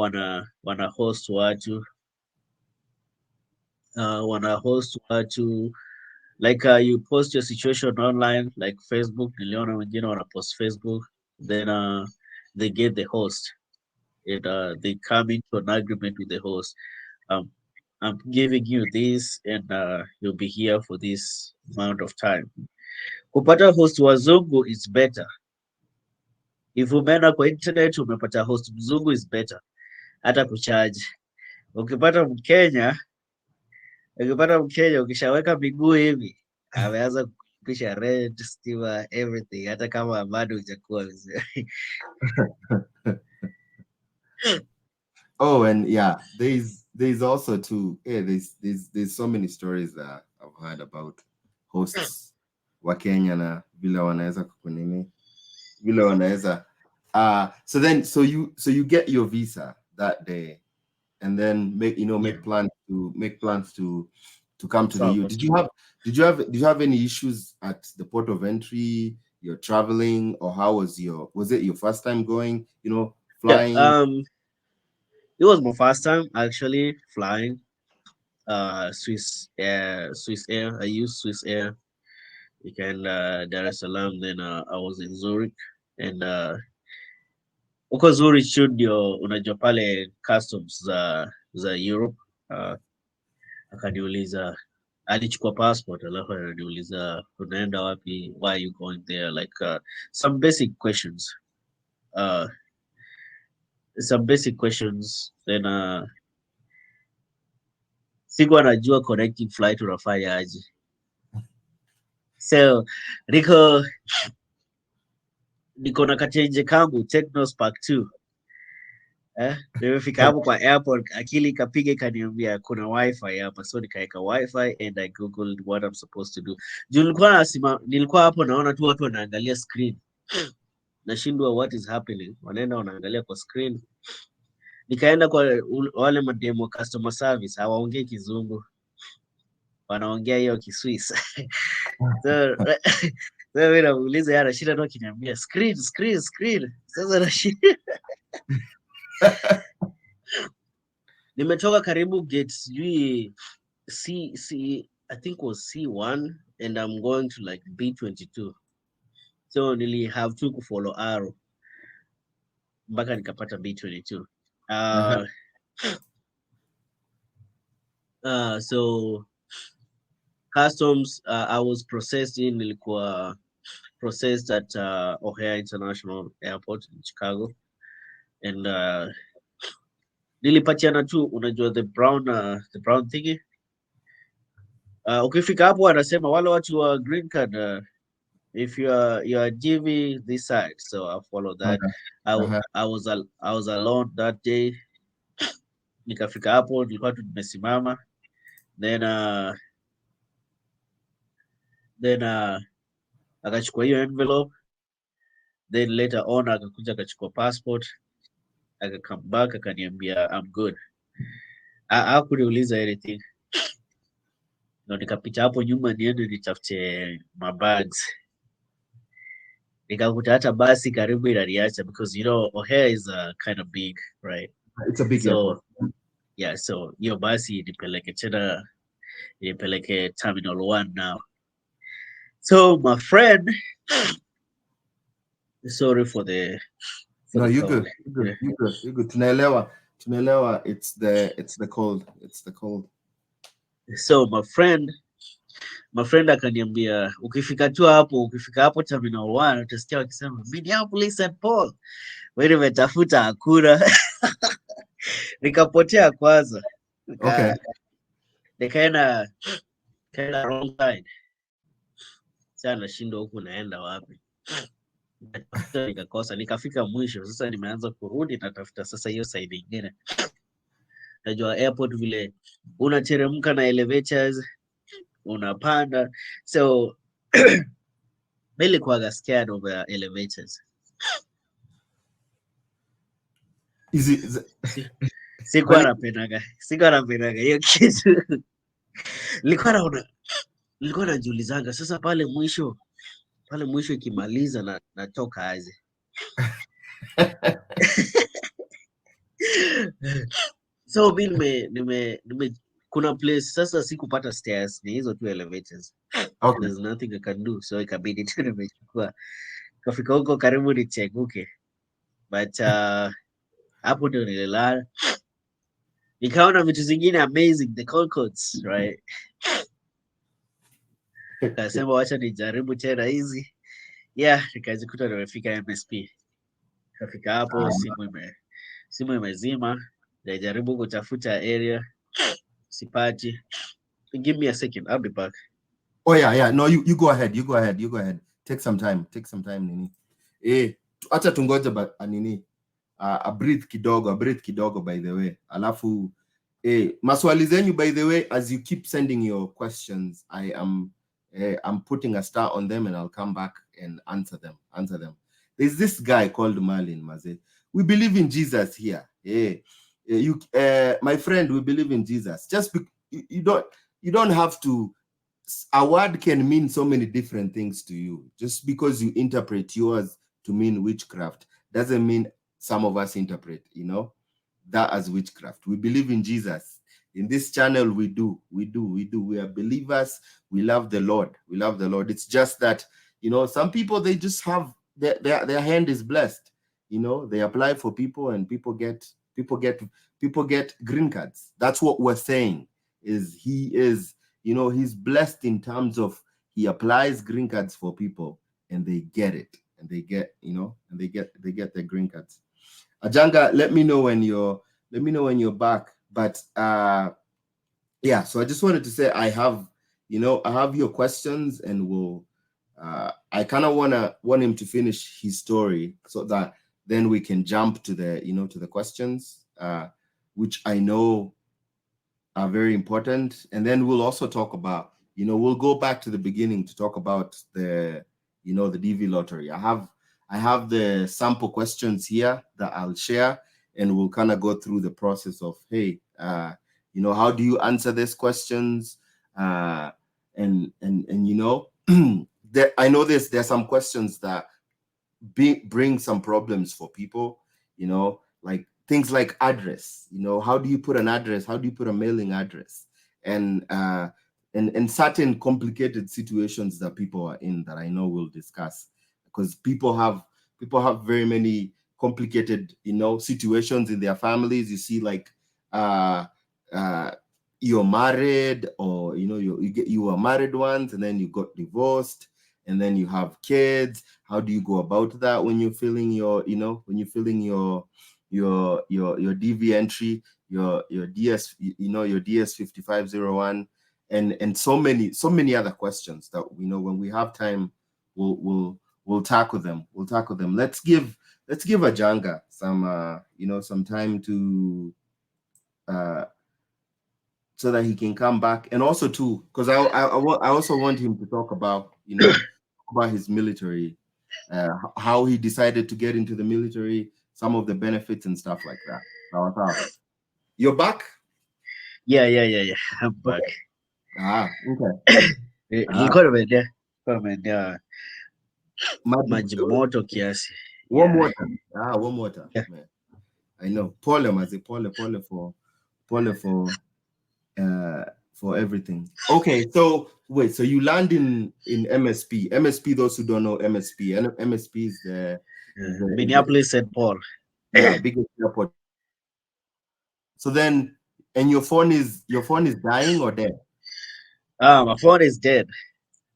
[SPEAKER 2] wana host watu like you post your situation online like Facebook. Niliona wengine wana post Facebook, then they get the host and they come into an agreement with the host. Um, I'm giving you this and you'll be here for this amount of time. Kupata host wazungu is better. If umeenda kwa internet umepata host mzungu is better, hata kucharge. Ukipata Mkenya ukishaweka miguu hivi ameanza kupisha rent, stima, everything, hata kama bado hujakuwa vizuri.
[SPEAKER 1] Oh, and yeah, there's also too, there's so many stories that I've heard about hosts wa Kenya na vile wanaweza kukunini vile wanaweza so you get your visa that day and then make plans to come to the U. Did you have any issues at the port of entry? You're traveling, or was it your first time going,
[SPEAKER 2] Yeah,
[SPEAKER 1] flying?
[SPEAKER 2] it was my first time actually flying Swiss Air. I used Swiss Air. You can Dar es Salaam, then I was in Zurich and huko Zurich ndio unajua pale customs za Europe. Akaniuliza, alichukua passport alafu ananiuliza unaenda wapi, why are you going there, like some basic questions uh then siku anajua connecting flight unafanya aje, so niko na kachenje kangu Techno Spark 2. Nimefika hapo kwa airport, akili ikapiga ikaniambia kuna wifi hapa, so nikaweka wifi and I googled what I'm supposed to do. Juu nilikuwa hapo naona tu watu wanaangalia screen, nashindwa what is happening, wanaenda wanaangalia kwa screen. Nikaenda kwa wale mademo customer service, hawaongei Kizungu, wanaongea hiyo Kiswiss. so mimi namuuliza yeye anashinda tu akiniambia screen. Sasa nashinda nimetoka karibu gate sijui I think was C1 and I'm going to like B22, so nili have to follow arrow mpaka nikapata B22. So customs I was processing, nilikuwa processed at O'Hare International Airport in Chicago, and nilipatiana tu, unajua the brown thingy. Ukifika hapo anasema wale watu wa green card, if you are DV this side, so I follow that. I was alone that day. Nikafika hapo nilikuwa tu nimesimama, then akachukua hiyo envelope, then later on akakuja akachukua passport, come back akaniambia I'm good. Hakuniuliza anything. No, nikapita hapo nyuma niende nitafute my bags. Nikakuta hata basi karibu inaniacha, because you know O'Hare is kind of big, right?
[SPEAKER 1] It's a big airport.
[SPEAKER 2] Yeah, so hiyo basi inipeleke Terminal 1 now. So my friend, sorry for the
[SPEAKER 1] no, you're good. You're good. Tunaelewa. It's the cold.
[SPEAKER 2] So my friend akaniambia ukifika hapo Terminal 1 utasikia wakisema Minneapolis St. Paul. Wewe umetafuta hakuna. Nikapotea kwanza.
[SPEAKER 1] Okay.
[SPEAKER 2] Nikaenda wrong side. Sasa nashinda huku naenda wapi? Nikakosa, nikafika mwisho. Sasa nimeanza kurudi natafuta sasa hiyo side nyingine. Najua airport vile unateremka na elevators, unapanda. So nilikuwa scared of elevators. Sikuwa napendaga hiyo kitu. Nilikuwa najiulizanga sasa pale mwisho ikimaliza natoka aje. So nime kuna place sasa sikupata stairs, ni hizo tu elevators.
[SPEAKER 1] Okay.
[SPEAKER 2] There's nothing I can do, so ikabidi tu nimechukua. Kafika huko karibu nicheguke. But hapo ndio nililala. Nikaona vitu zingine amazing, the Concords, right? Kasema wacha nijaribu tena hizi. Yeah, nikajikuta nimefika MSP. Kafika hapo simu imezima. Najaribu kutafuta area. Sipati. Give me a second, I'll be back.
[SPEAKER 1] Oh yeah. No, you go ahead. Take some time nini. Acha tungoje nini. A breathe kidogo by the way. Alafu maswali zenyu by the way, as you keep sending your questions, I'm putting a star on them and I'll come back and answer them. There's this guy called Marlin Maze. We believe in Jesus here. My friend, we believe in Jesus. Just you don't have to. A word can mean so many different things to you. Just because you interpret yours to mean witchcraft doesn't mean some of us interpret, that as witchcraft. We believe in Jesus. In this channel, we do. We are believers. We love the Lord. It's just that, some people, they just have their hand is blessed. They apply for people and people get green cards. That's what we're saying. He's blessed in terms of he applies green cards for people and they get it. And they get their green cards. Ajanga, let me know when you're back. But yeah, so I just wanted to say I have your questions, and I kind of want him to finish his story so that then we can jump to the questions, which I know are very important. And then we'll also talk about, we'll go back to the beginning to talk about the DV lottery. I have the sample questions here that I'll share, and we'll kind of go through the process of, hey, how do you answer these questions? I know there's some questions that bring some problems for people, like things like address. How do you put an address? How do you put a mailing address? And certain complicated situations that people are in that I know we'll discuss, because people have very many complicated, situations in their families. You see, like you're married, or you were married once and then you got divorced, and then you have kids. How do you go about that when you're filling your, when you're filling your DV entry, your DS, your DS 5501, and so many other questions that when we have time, we'll tackle them. Let's give Ajanga some some time to so that he can come back, and also too, because I also want him to talk about about his military, how he decided to get into the military, some of the benefits and stuff like that. You're back?
[SPEAKER 2] Yeah. I'm back.
[SPEAKER 1] Okay.
[SPEAKER 2] Nilikuwa nimeendea maji moto kiasi.
[SPEAKER 1] Warm water. Warm water. Yeah. Man. I know. Pole for everything. Okay, so wait, so you land in MSP. MSP, those who don't know MSP, and MSP is the
[SPEAKER 2] Minneapolis St. Paul.
[SPEAKER 1] Yeah, biggest airport. So then, and your phone is dying or dead?
[SPEAKER 2] My phone is dead.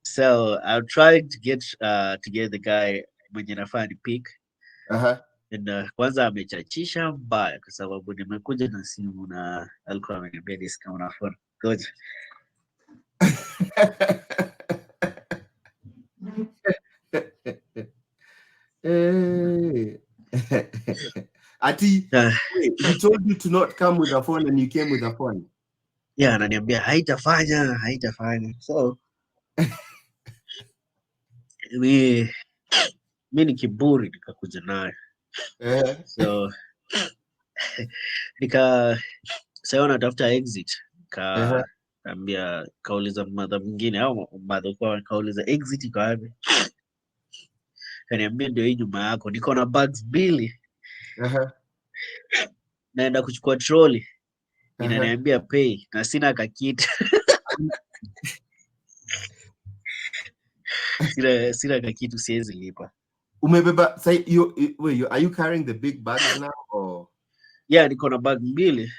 [SPEAKER 2] So I'm trying to get the guy mwenye nafaa ni pick. And kwanza amechachisha mbaya kwa sababu nimekuja na simu na alikuwa ameniambia discount na phone. Ngoja.
[SPEAKER 1] Ati, he told you to not come with a phone and you came with a phone.
[SPEAKER 2] Yeah, ananiambia haitafanya. So mi ni kiburi nikakuja nayo. So sasa natafuta exit. Kauliza mother mwingine au mother kwa kauliza exit iko wapi? Kaniambia ndio hii nyuma yako. Niko na bags mbili. Naenda kuchukua trolley. Inaniambia pay na sina kakitu. Sina kakitu, siwezi lipa.
[SPEAKER 1] Umebeba say are you carrying the big bags now or?
[SPEAKER 2] Yeah, niko na bag mbili.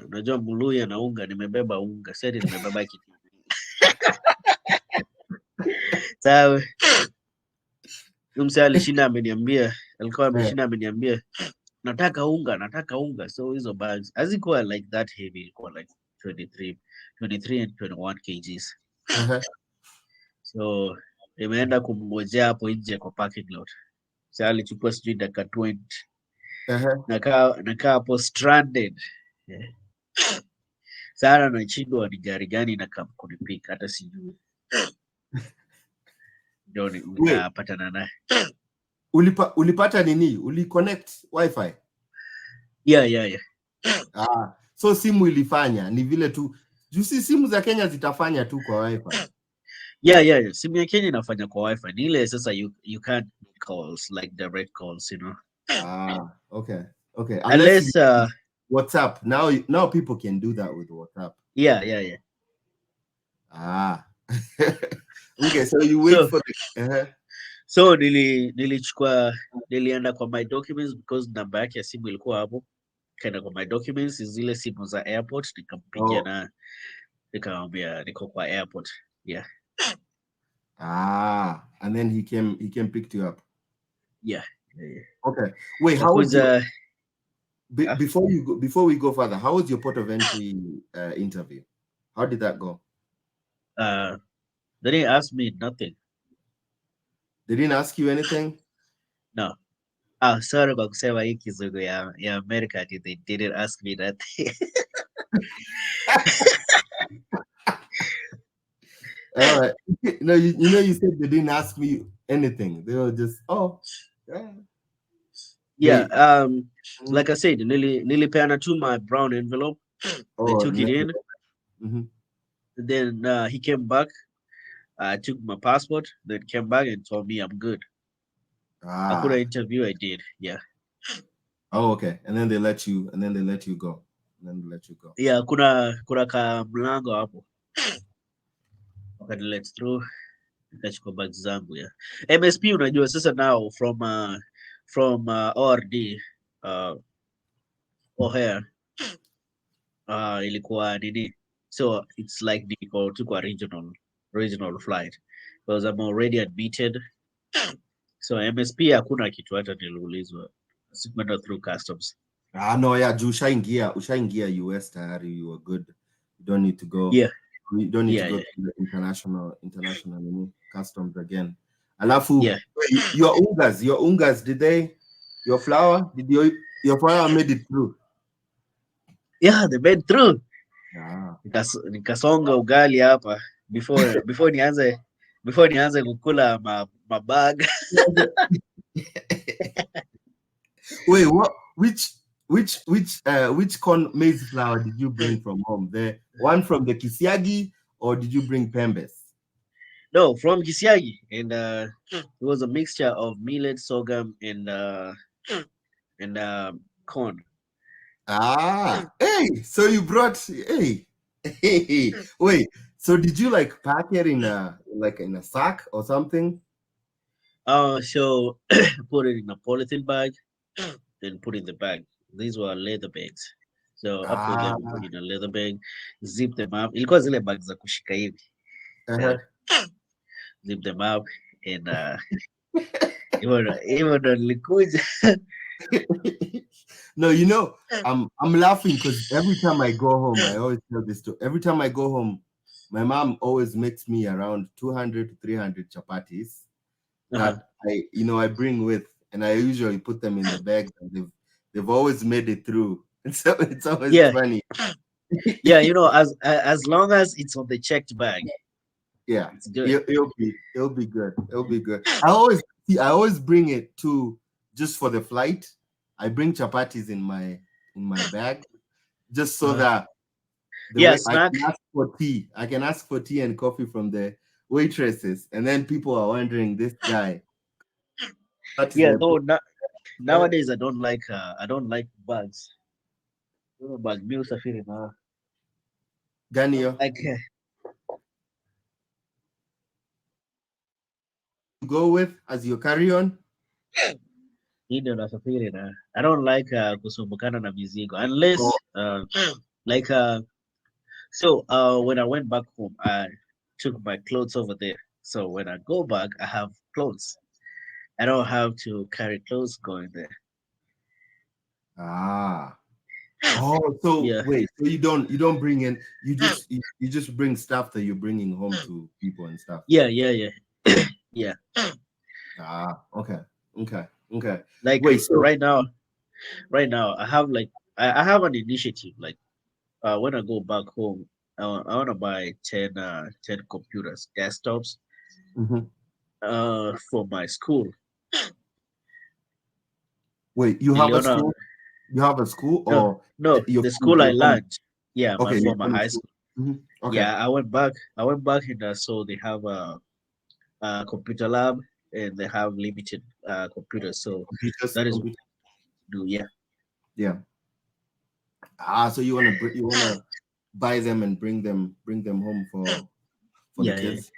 [SPEAKER 2] Najua Muluya na unga, nimebeba unga. Sasa nimebeba kitu. Sawa. Msali alishinda ameniambia, alikuwa ameshinda ameniambia nataka unga. So hizo bags hazikuwa like that heavy, ilikuwa like 23 and 21 kgs. So nimeenda kumngojea hapo nje kwa parking lot. Sasa alichukua sijui dakika 20. Nakaa hapo stranded. Sasa nachindwa ni gari gani na kama kunipika hata sijui. Ndio nikapatana naye.
[SPEAKER 1] Ulipata nini? Uliconnect wifi?
[SPEAKER 2] Yeah.
[SPEAKER 1] So simu ilifanya ni vile tu jusi simu za Kenya zitafanya tu kwa wifi.
[SPEAKER 2] Yeah. Simu ya Kenya inafanya kwa wifi. Ni ile sasa you can't make calls like direct calls,
[SPEAKER 1] Okay.
[SPEAKER 2] Unless
[SPEAKER 1] WhatsApp. Now people can do that with WhatsApp.
[SPEAKER 2] Yeah.
[SPEAKER 1] Okay, so you wait for the
[SPEAKER 2] So nilienda kwa my documents because namba yake ya simu ilikuwa hapo. Kaenda kwa my documents, zile simu za airport, nikampigia na nikamwambia niko kwa airport. Yeah.
[SPEAKER 1] And then he came picked you up.
[SPEAKER 2] Yeah.
[SPEAKER 1] Okay. Wait, how was before we go further, how was your port of entry interview? How did that go?
[SPEAKER 2] They didn't ask me nothing.
[SPEAKER 1] They didn't ask you anything?
[SPEAKER 2] No. Sorry kwa kusema hii kizungu ya America, they didn't ask me nothing.
[SPEAKER 1] All right. No, you said they didn't ask me anything. They were just,
[SPEAKER 2] yeah. Like I said, nilipeana to my brown envelope. They took it in. Then he came back. I took my passport. Then came back and told me I'm good. I could interview. I did. Yeah.
[SPEAKER 1] Oh, okay. And then they let you go.
[SPEAKER 2] Yeah, kuna ka mlango hapo. Let through. Nikachukua bag zangu, yeah. MSP unajua sasa now from ORD O'Hare ilikuwa nini, so it's like niko tu kwa regional original flight because I'm already admitted. So MSP hakuna kitu hata niliulizwa. Sikwenda through customs.
[SPEAKER 1] No, yeah, ushaingia US tayari, you are good. You don't need to go.
[SPEAKER 2] Yeah.
[SPEAKER 1] You don't need to go to the international customs again. Alafu,
[SPEAKER 2] Yeah.
[SPEAKER 1] your ungas, your flour made it through?
[SPEAKER 2] Yeah, they made through.
[SPEAKER 1] Yeah.
[SPEAKER 2] Nikasonga ugali hapa before nianze kukula mabag.
[SPEAKER 1] Wait, what? Which corn maize flour did you bring from home? The one from the Kisiagi, or did you bring Pembes?
[SPEAKER 2] No, from Kisiagi, and it was a mixture of millet, sorghum, and corn.
[SPEAKER 1] Hey, so you brought, hey, wait, so did you like pack it in a sack or something?
[SPEAKER 2] So put it in a polythene bag and put in the bag. These were leather bags. So I put them in a leather bag, zip them up. Ilikuwa zile bag za kushika hivi. Zip them up and even nilikuja.
[SPEAKER 1] No, you know, I'm laughing because every time I go home, I always tell this story. Every time I go home, my mom always makes me around 200 to 300 chapatis that I bring with, and I usually put them in the bag, and they've always made it through. And so it's always funny.
[SPEAKER 2] Yeah, as long as it's on the checked bag.
[SPEAKER 1] Yeah,
[SPEAKER 2] it's good.
[SPEAKER 1] It'll be good. It'll be good. I always bring it too, just for the flight. I bring chapatis in my bag, just so that
[SPEAKER 2] snack.
[SPEAKER 1] I can ask for tea and coffee from the waitresses, and then people are wondering, this guy.
[SPEAKER 2] Nowadays I don't like bags. Bag mi usafiri na
[SPEAKER 1] Ganio. Go with as you carry on.
[SPEAKER 2] I don't like kusumbukana na mizigo unless when I went back home, I took my clothes over there. So when I go back, I have clothes. I don't have to carry clothes going there.
[SPEAKER 1] So wait, so you don't bring in, you just bring stuff that you're bringing home to people and stuff.
[SPEAKER 2] Yeah.
[SPEAKER 1] Yeah. Okay.
[SPEAKER 2] Like, wait, so right now I have I have an initiative. Like, when I go back home, I want to buy 10 computers, desktops, for my school.
[SPEAKER 1] Wait, you have a school? You have a school, or
[SPEAKER 2] no? The school I learned, my former high school.
[SPEAKER 1] Okay.
[SPEAKER 2] Yeah, I went back and so they have a computer lab, and they have limited computers. So that is what do.
[SPEAKER 1] Yeah. So you wanna buy them and bring them home for the kids?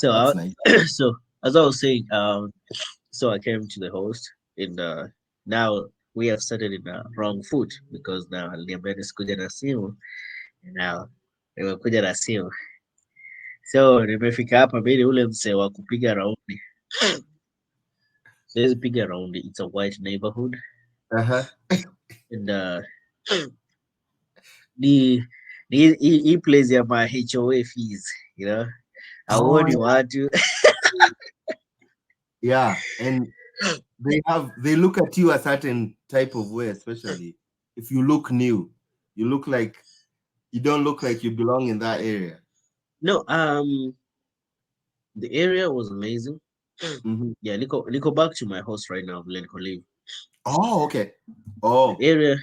[SPEAKER 2] So
[SPEAKER 1] that's nice.
[SPEAKER 2] So as I was saying, so I came to the host, and now we have started in the wrong foot, because now aliniambia nisikuja na simu, now nimekuja na simu. So nimefika hapa mbele, ule msee wa kupiga raundi. Siwezi piga raundi, it's a white neighborhood. And he plays ya my HOA fees, hauoni watu.
[SPEAKER 1] Yeah, and they look at you a certain type of way, especially if you look new. You don't look like you belong in that area.
[SPEAKER 2] No, the area was amazing. Yeah, Nico back to my house right now, Nico leave.
[SPEAKER 1] Oh, okay. Oh,
[SPEAKER 2] the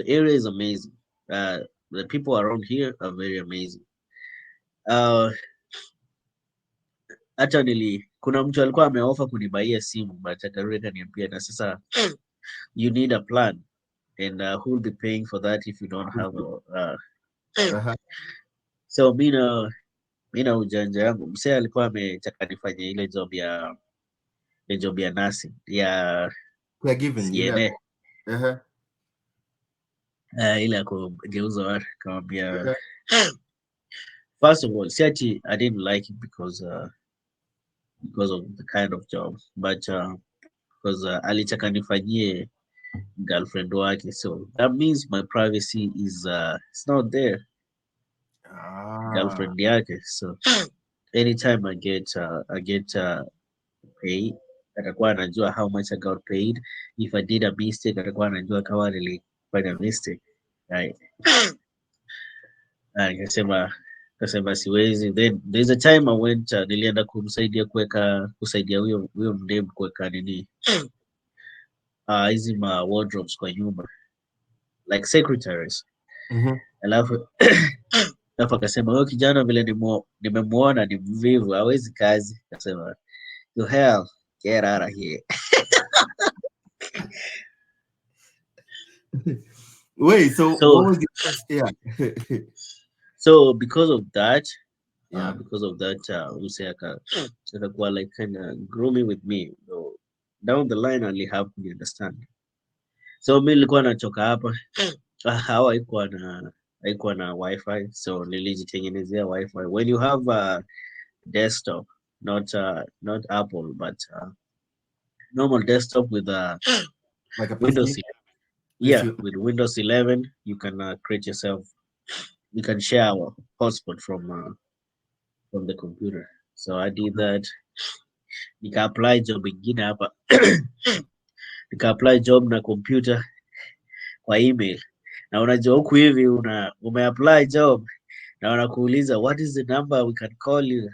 [SPEAKER 2] area is amazing. The people around here are very amazing. Hata kuna mtu alikuwa ameofa kunibaia simu, but akarudi akaniambia, na sasa you need a plan, and who will be paying for that if you don't have a so mi na ujanja yangu, msee alikuwa ametaka nifanye ile job ya nursing ya
[SPEAKER 1] caregiving,
[SPEAKER 2] ile ya kugeuza watu, kamwambia First of all, Siati, I didn't like it because of the kind of job, but because alitaka nifanyie girlfriend wake, so that means my privacy is it's not there. Girlfriend yake, so anytime I get paid, atakuwa anajua how much I got paid. If I did a mistake, atakuwa anajua kama nilifanya mistake, right? Nikasema siwezi. Then there's a time I went, nilienda kusaidia huyo mdem kuweka nini hizi ma wardrobes kwa nyumba, like secretaries. Alafu akasema huyo kijana vile nimemuona ni mvivu, hawezi kazi. Akasema to hell, get out of here.
[SPEAKER 1] Wait, so what was the first year?
[SPEAKER 2] So because of that, akakuwa like kind of grooming with me. So down the line only have to understand. So mi nilikuwa nachoka hapa haikuwa na wifi, so nilijitengenezea wifi. When you have a desktop, not Apple, but normal desktop with
[SPEAKER 1] like a
[SPEAKER 2] Windows
[SPEAKER 1] PC?
[SPEAKER 2] with Windows 11, you can create yourself. You can share a hotspot from the computer. So I did that. Nika apply job ingine hapa nika apply job na computer kwa email, na unajua huku hivi umeapply job na wanakuuliza what is the number we can call you.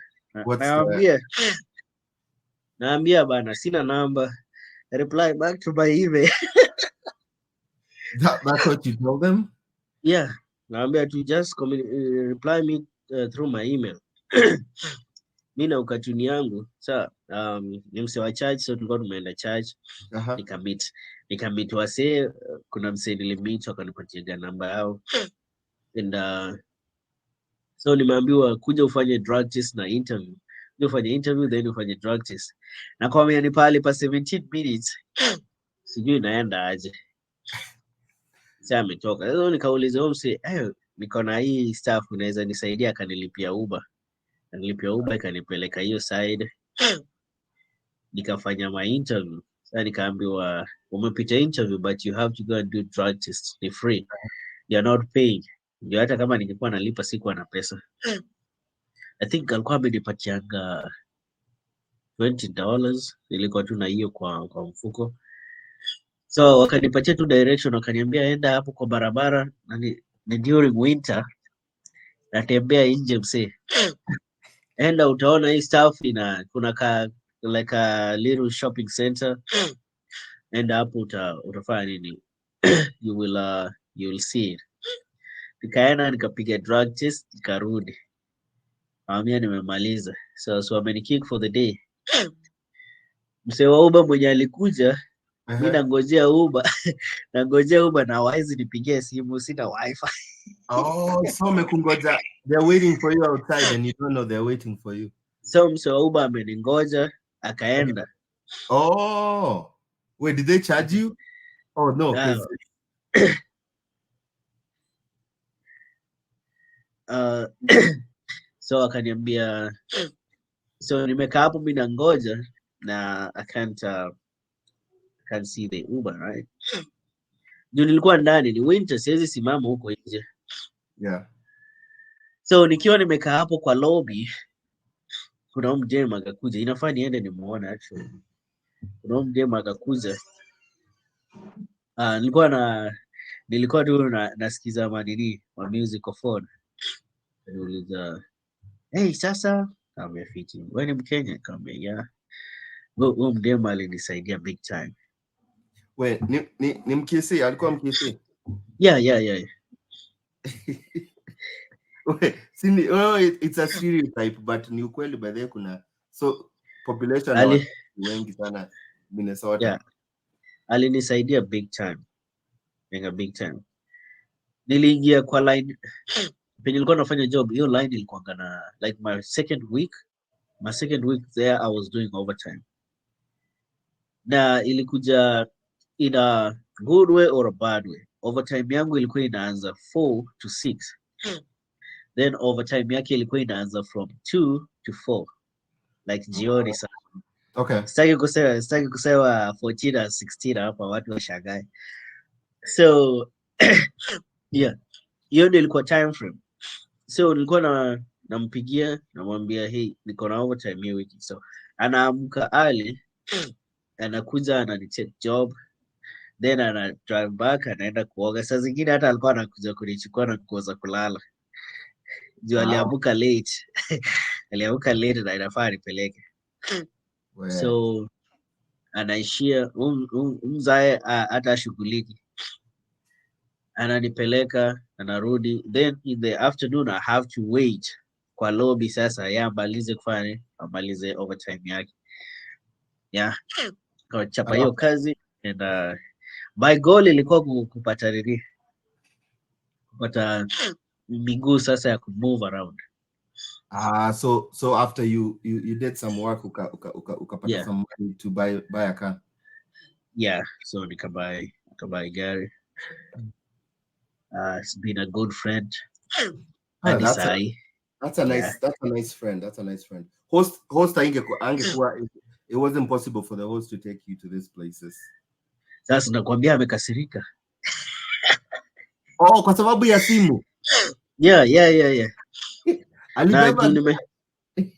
[SPEAKER 2] Naambia bana sina number. I reply back to my email.
[SPEAKER 1] That's what you told them?
[SPEAKER 2] Yeah, naambia to just reply me through my email. Mi na ukatuni yangu sa ni mse wa church, so tulikuwa tumeenda church. Nikamit wasee, kuna mse nilimit wakanipatia namba yao, and so nimeambiwa kuja ufanye drug test na interview. Kuja ufanye interview then ufanye drug test, na kwa mimi ni pale pa 17 minutes, sijui naenda aje. Sasa ametoka. Sasa nikauliza huyo mse, niko na hii staff unaweza nisaidia? Akanilipia Uber. Ikanipeleka hiyo side, nikafanya my interview. Sasa nikaambiwa umepita interview but you have to go and do drug test, ni free, you're not paying. Ndio hata kama ningekuwa nalipa sikuwa na pesa. I think alikuwa amenipatianga $20, nilikuwa tu na hiyo kwa mfuko. So wakanipatia tu direction, wakaniambia enda hapo kwa barabara, ni during winter, natembea nje mse. Enda utaona hii stuff kuna like a little shopping center. Enda hapo utafanya nini? you will see it. Nikaenda nikapiga drug test, nikarudi. Naambia nimemaliza. So amenikick for the day. Mse wa Uber mwenye alikuja, mimi nangojea Uber. Nangojea Uber na hawezi nipigia simu, sina wifi.
[SPEAKER 1] So mekungoja. They're waiting for you outside and you don't know they're waiting for you.
[SPEAKER 2] So mse wa Uber ameningoja, akaenda.
[SPEAKER 1] Wait, did they charge you? Oh no,
[SPEAKER 2] so akaniambia, so nimekaa hapo mimi nangoja na I can't see the Uber, right? Ndio nilikuwa ndani, ni winter, siwezi simama huko nje.
[SPEAKER 1] Yeah.
[SPEAKER 2] So nikiwa nimekaa hapo kwa lobby, kuna mdem akakuja. Inafaa niende nimuone actually. Kuna mdem akakuja. Nilikuwa tu nasikiza manini wa music phone. Niuliza, "Hey, sasa amefiti. Wewe ni Mkenya?" Kama ya. Huyo mdem alinisaidia big time.
[SPEAKER 1] Wait, ni Mkisi? Alikuwa Mkisi?
[SPEAKER 2] Yeah.
[SPEAKER 1] It's a stereotype, but ni ukweli baadhi kuna so population wengi sana Minnesota.
[SPEAKER 2] Yeah. Alinisaidia big time. Big time. Niliingia kwa line penye nilikuwa nafanya job, hiyo line ilikuwa na like my second week there I was doing overtime. Na ilikuja in a good way or a bad way. Overtime yangu ilikuwa inaanza 4 to 6. then overtime yake ilikuwa inaanza from 2 to 4 like jioni sana.
[SPEAKER 1] Okay.
[SPEAKER 2] Sitaki kusema 14 na 16 hapa watu washangae. So yeah, hiyo ndio ilikuwa time frame. So nilikuwa nampigia namwambia hey, niko na overtime hii wiki. So anaamka early, anakuja ananicheck job, then ana drive back anaenda kuoga. Saa zingine hata alikuwa anakuja kunichukua na kukosa kulala juu aliamka late. Aliamka late na inafaa nipeleke. So anaishia mzae hata shughuliki, ananipeleka anarudi, then in the afternoon I have to wait kwa lobby sasa ya amalize kufanya amalize overtime yake kwa chapa hiyo kazi. And my goal ilikuwa kupata miguu sasa ya kumove around.
[SPEAKER 1] So after you did some work ukapata some money to buy a car.
[SPEAKER 2] So nikabuy gari. It's been a good friend.
[SPEAKER 1] That's a nice friend. Host angekuwa it wasn't possible for the host to take you to these places.
[SPEAKER 2] Sasa nakwambia amekasirika.
[SPEAKER 1] Kwa sababu ya simu.
[SPEAKER 2] Yeah.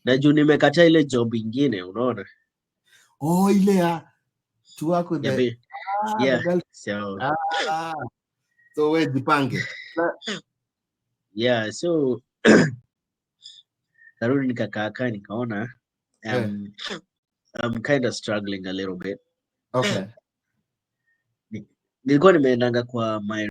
[SPEAKER 2] Na juu nimekataa ile job ingine, unaona?
[SPEAKER 1] Ile ya tu wako the so wewe jipange.
[SPEAKER 2] So narudi nikakaa nikaona I'm kind of struggling a little bit.
[SPEAKER 1] Okay.
[SPEAKER 2] Nilikuwa nimeendanga kwa my